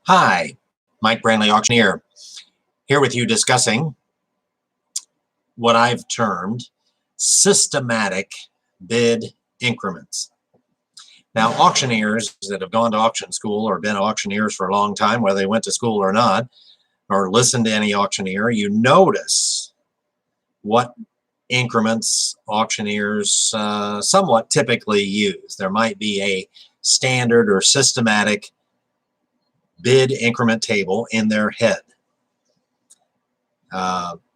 Hi, Mike Brantley, auctioneer, here with you discussing what I've termed systematic bid increments. Now, auctioneers that have gone to auction school or been auctioneers for a long time, whether they went to school or not, or listened to any auctioneer, you notice what increments auctioneers somewhat typically use. There might be a standard or systematic bid increment table in their head.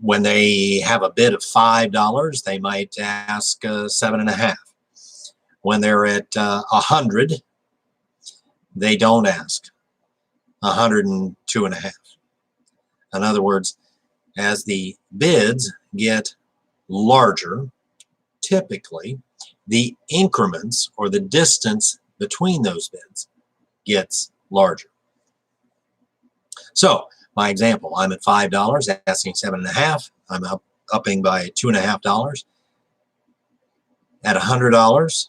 When they have a bid of $5, they might ask 7.5. When they're at 100, they don't ask 102.5. In other words, as the bids get larger, typically the increments or the distance between those bids gets larger. So, my example, I'm at $5, asking 7.5. I'm upping by $2.5. At $100,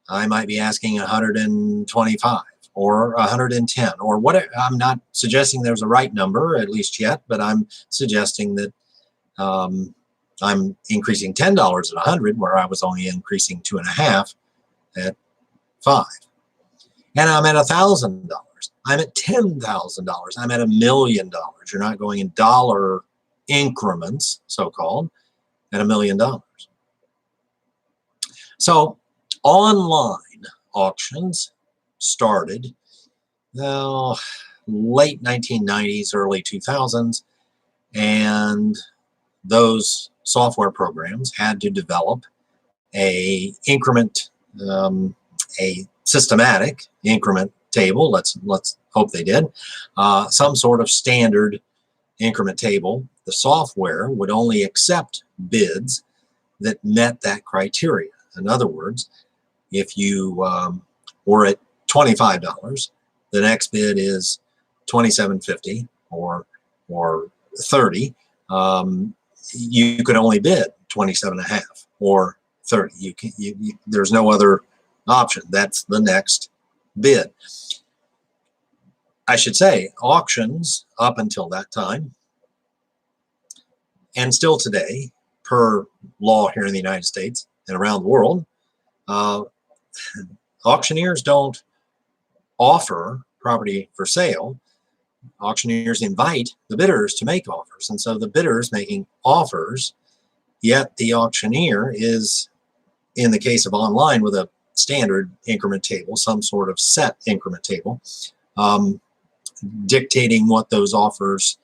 I might be asking 125 or 110 or whatever. I'm not suggesting there's a right number, at least yet, but I'm suggesting that I'm increasing $10 at 100, where I was only increasing 2.5 at 5. And I'm at $1,000. I'm at $10,000. I'm at $1 million. You're not going in dollar increments, so-called, at $1 million. So online auctions started late 1990s, early 2000s, and those software programs had to develop a increment, a systematic increment table. Let's hope they did. Some sort of standard increment table. The software would only accept bids that met that criteria. In other words, if you were at $25, the next bid is $27.50 or $30. You could only bid 27.5 or 30. There's no other option. That's the next bid. I should say auctions up until that time and still today, per law here in the United States and around the world, auctioneers don't offer property for sale. Auctioneers invite the bidders to make offers, and so the bidders making offers, yet the auctioneer is, in the case of online, with a standard increment table, some sort of set increment table, dictating what those offers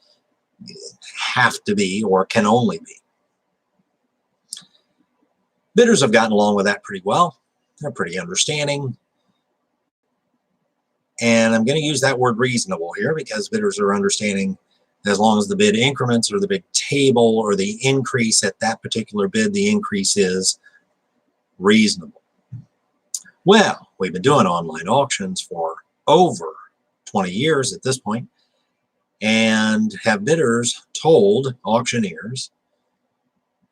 have to be or can only be. Bidders have gotten along with that pretty well. They're pretty understanding. And I'm going to use that word reasonable here because bidders are understanding as long as the bid increments or the big table or the increase at that particular bid, the increase is reasonable. Well, we've been doing online auctions for over 20 years at this point, and have bidders told auctioneers,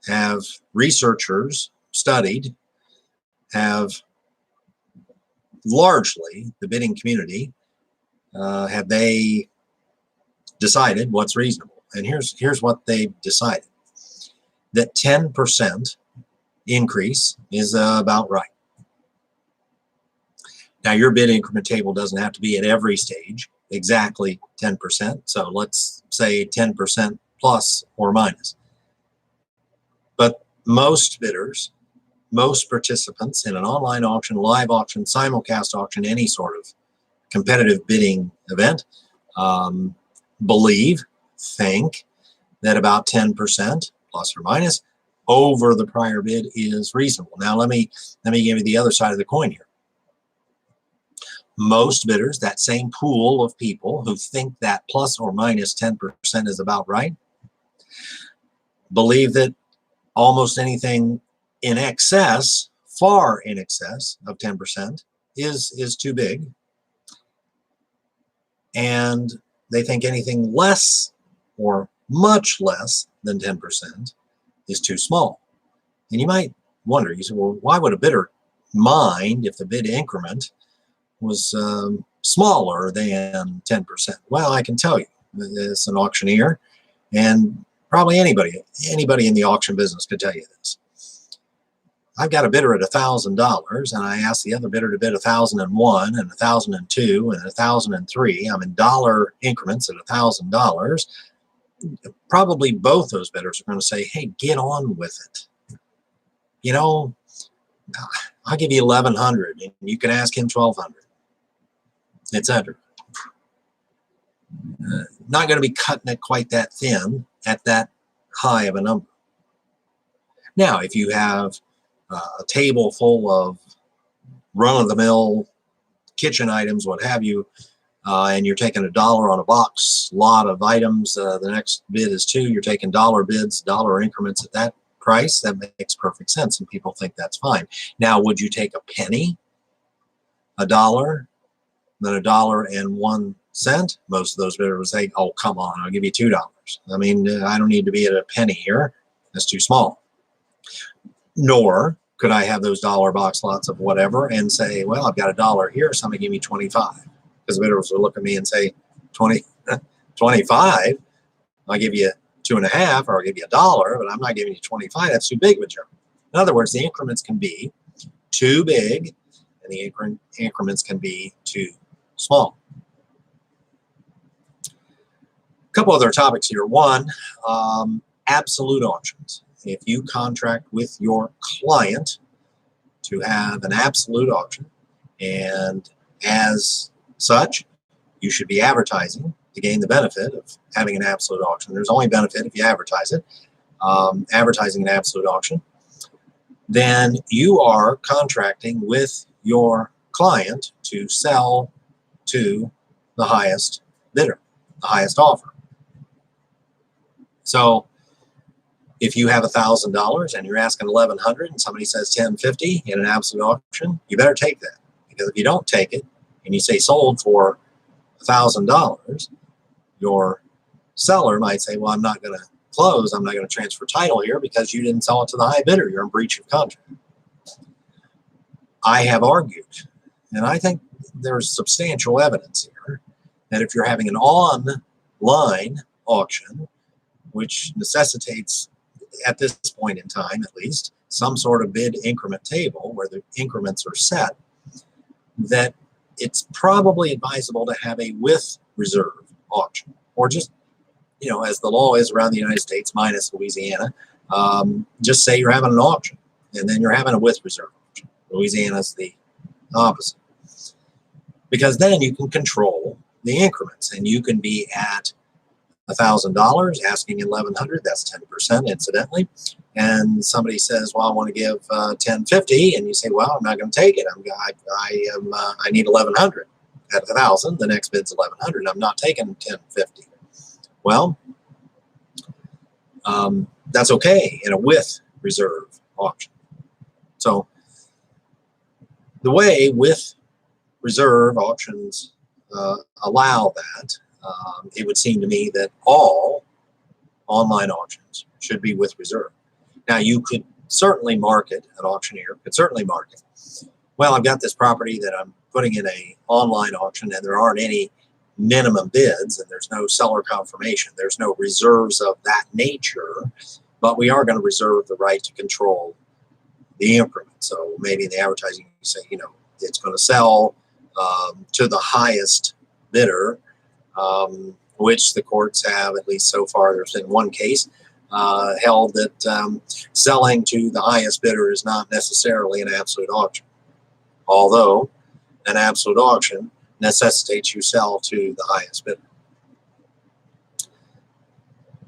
have researchers studied, have largely the bidding community, have they decided what's reasonable? And here's what they've decided: that 10% increase is about right. Now, your bid increment table doesn't have to be at every stage exactly 10%. So let's say 10% plus or minus. But most bidders, most participants in an online auction, live auction, simulcast auction, any sort of competitive bidding event, think that about 10% plus or minus over the prior bid is reasonable. Now, let me give you the other side of the coin here. Most bidders, that same pool of people who think that plus or minus 10% is about right, believe that almost anything in excess, far in excess of 10% is too big. And they think anything less or much less than 10% is too small. And you might wonder, you say, well, why would a bidder mind if the bid increment was smaller than 10%. Well, I can tell you, as an auctioneer, and probably anybody in the auction business could tell you this. I've got a bidder at $1,000, and I ask the other bidder to bid 1,001 and 1,002 and 1,003. I'm in dollar increments at $1,000. Probably both those bidders are going to say, "Hey, get on with it. You know, I'll give you 1,100, and you can ask him 1,200, etc." Not going to be cutting it quite that thin at that high of a number. Now, if you have a table full of run-of-the-mill kitchen items, what have you, and you're taking $1 on a box lot of items, the next bid is $2, you're taking dollar bids, dollar increments at that price, that makes perfect sense, and people think that's fine. Now, would you take a penny, $1, then $1.01? Most of those bidders would say, "Oh, come on, I'll give you $2. I mean, I don't need to be at a penny here. That's too small." Nor could I have those dollar box lots of whatever and say, "Well, I've got $1 here, so I'm going to give you 25. Because the bidders will look at me and say, 25? I'll give you 2.5, or I'll give you $1, but I'm not giving you 25. That's too big of a jump." In other words, the increments can be too big, and the increments can be too small. A couple other topics here. One, absolute auctions. If you contract with your client to have an absolute auction, and as such, you should be advertising to gain the benefit of having an absolute auction. There's only benefit if you advertise it. Advertising an absolute auction, then you are contracting with your client to sell to the highest bidder, the highest offer. So if you have $1,000 and you're asking $1,100 and somebody says $1,050 in an absolute auction, you better take that. Because if you don't take it and you say sold for $1,000, your seller might say, "Well, I'm not going to close. I'm not going to transfer title here because you didn't sell it to the high bidder. You're in breach of contract." I have argued, and I think there's substantial evidence here, that if you're having an online auction, which necessitates, at this point in time at least, some sort of bid increment table where the increments are set, that it's probably advisable to have a with reserve auction, or just, as the law is around the United States minus Louisiana, just say you're having an auction and then you're having a with reserve auction. Louisiana's the opposite, because then you can control the increments, and you can be at $1,000 asking $1,100. That's 10%, incidentally. And somebody says, "Well, I want to give $1,050," and you say, "Well, I'm not going to take it. I need $1,100 at $1,000. The next bid's $1,100. I'm not taking $1,050." Well, that's okay in a with reserve auction. So the way with reserve auctions allow that, it would seem to me that all online auctions should be with reserve. Now, you could certainly market, an auctioneer could certainly market, "Well, I've got this property that I'm putting in a online auction, and there aren't any minimum bids, and there's no seller confirmation. There's no reserves of that nature, but we are going to reserve the right to control the increment." So maybe in the advertising, you say, it's going to sell to the highest bidder, which the courts have, at least so far, there's been one case, held that selling to the highest bidder is not necessarily an absolute auction, although an absolute auction necessitates you sell to the highest bidder.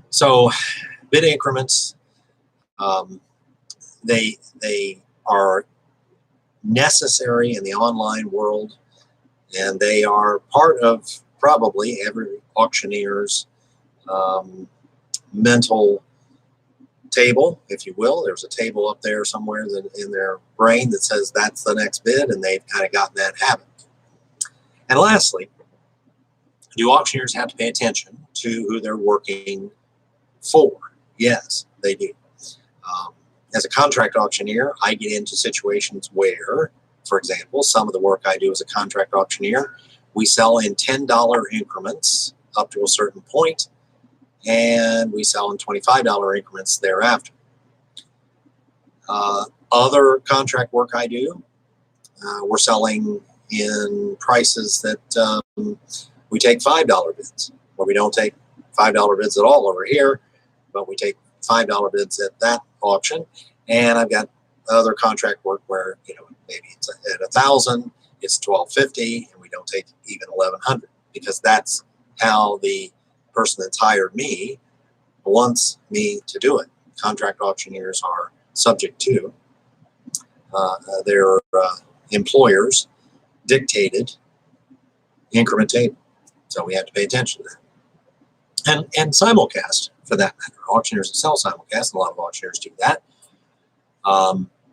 So bid increments, they are necessary in the online world, and they are part of probably every auctioneer's mental table, if you will. There's a table up there somewhere that in their brain that says that's the next bid, and they've kind of gotten that habit. And lastly, do auctioneers have to pay attention to who they're working for? Yes, they do. As a contract auctioneer, I get into situations where, for example, some of the work I do as a contract auctioneer We sell in $10 increments up to a certain point, and we sell in $25 increments thereafter. Other contract work I do, we're selling in prices that we take $5 bids, where we don't take $5 bids at all over here, but we take $5 bids at that auction. And I've got other contract work where, maybe it's at 1,000, it's $1,250, and we don't take even 1,100, because that's how the person that's hired me wants me to do it. Contract auctioneers are subject to their employers' dictated increment table. So we have to pay attention to that. And simulcast, for that matter. Auctioneers that sell simulcast, a lot of auctioneers do that.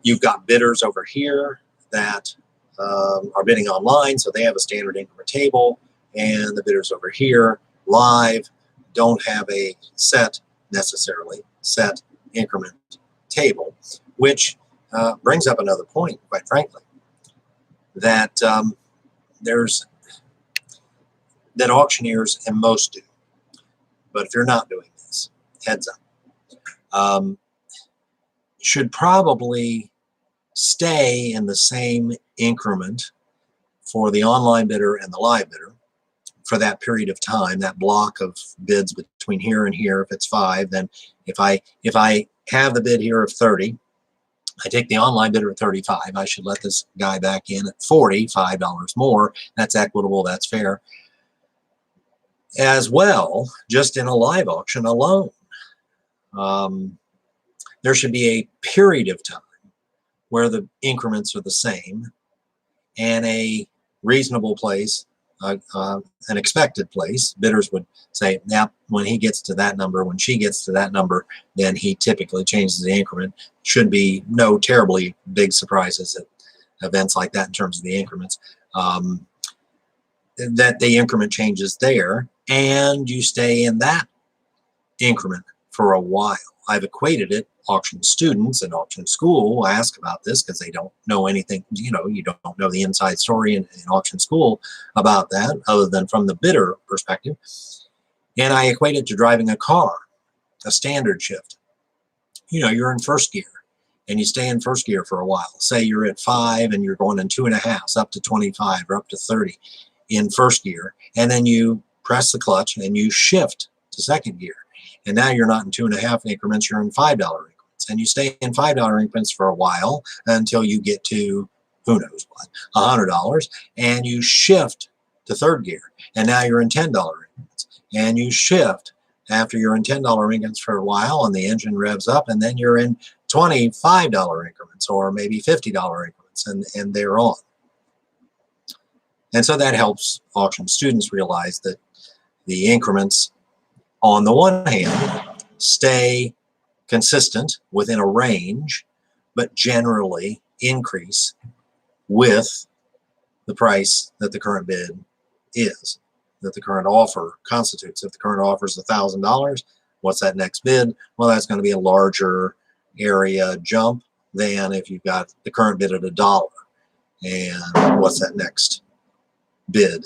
You've got bidders over here that are bidding online, so they have a standard increment table, and the bidders over here live don't have a necessarily set increment table, which brings up another point, quite frankly, that that auctioneers and most do. But if you're not doing this, heads up. Should probably stay in the same increment for the online bidder and the live bidder for that period of time, that block of bids between here and here. If it's 5, then if I have the bid here of 30, I take the online bidder at 35. I should let this guy back in at 40, $5 more. That's equitable, that's fair. As well, just in a live auction alone, there should be a period of time where the increments are the same, and a reasonable place, an expected place. Bidders would say, now, when he gets to that number, when she gets to that number, then he typically changes the increment. Should be no terribly big surprises at events like that in terms of the increments. That the increment changes there, and you stay in that increment for a while. I've equated it. Auction students and auction school ask about this because they don't know anything. You don't know the inside story in auction school about that, other than from the bidder perspective. And I equate it to driving a car, a standard shift. You're in first gear, and you stay in first gear for a while. Say you're at 5 and you're going in 2.5, up to 25 or up to 30 in first gear, and then you press the clutch and you shift to second gear. And now you're not in 2.5 increments, you're in $5 increments. And you stay in $5 increments for a while until you get to, who knows what, $100. And you shift to third gear. And now you're in $10 increments. And you shift after you're in $10 increments for a while, and the engine revs up, and then you're in $25 increments, or maybe $50 increments, and they're on. And so that helps auction students realize that the increments, on the one hand, stay consistent within a range, but generally increase with the price that the current bid is, that the current offer constitutes. If the current offer is $1,000, what's that next bid? Well, that's going to be a larger area jump than if you've got the current bid at $1. And what's that next bid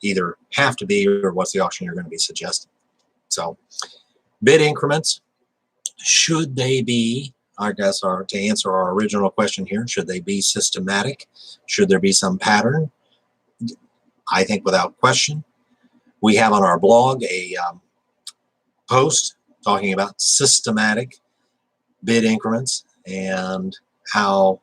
either have to be, or what's the auctioneer going to be suggesting? So bid increments, should they be, I guess, to answer our original question here, should they be systematic? Should there be some pattern? I think without question. We have on our blog a post talking about systematic bid increments and how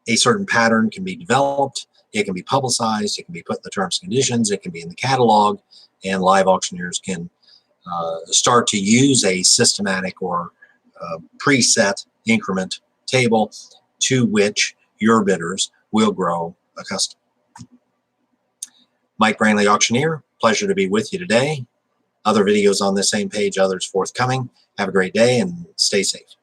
a certain pattern can be developed. It can be publicized, it can be put in the terms and conditions, it can be in the catalog, and live auctioneers can start to use a systematic or preset increment table to which your bidders will grow accustomed. Mike Brantley, Auctioneer, pleasure to be with you today. Other videos on this same page, others forthcoming. Have a great day and stay safe.